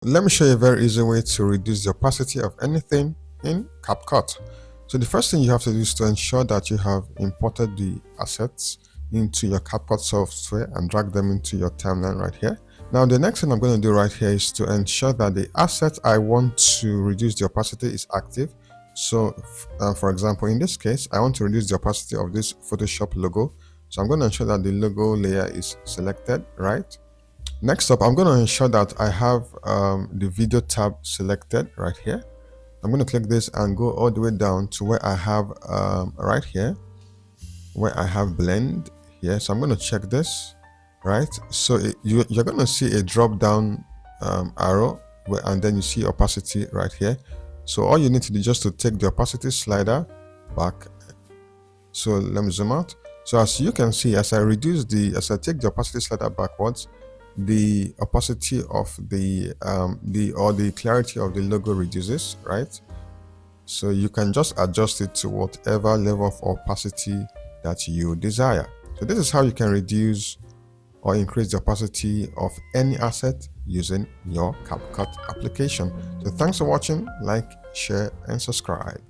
Let me show you a very easy way to reduce the opacity of anything in CapCut. So the first thing you have to do is to ensure that you have imported the assets into your CapCut software and drag them into your timeline right here. Now the next thing I'm going to do right here is to ensure that the asset I want to reduce the opacity is active. So for example, in this case, I want to reduce the opacity of this Photoshop logo. So I'm going to ensure that the logo layer is selected, right? Next up, I'm going to ensure that I have the video tab selected right here. I'm going to click this and go all the way down to where I have right here, where I have blend here. So I'm going to check this, right? So you're going to see a drop down arrow and then you see opacity right here. So all you need to do is just to take the opacity slider back. So let me zoom out. So as you can see, as I take the opacity slider backwards, the opacity of the clarity of the logo reduces, right? So you can just adjust it to whatever level of opacity that you desire. So this is how you can reduce or increase the opacity of any asset using your CapCut application. So thanks for watching. Like, share and subscribe.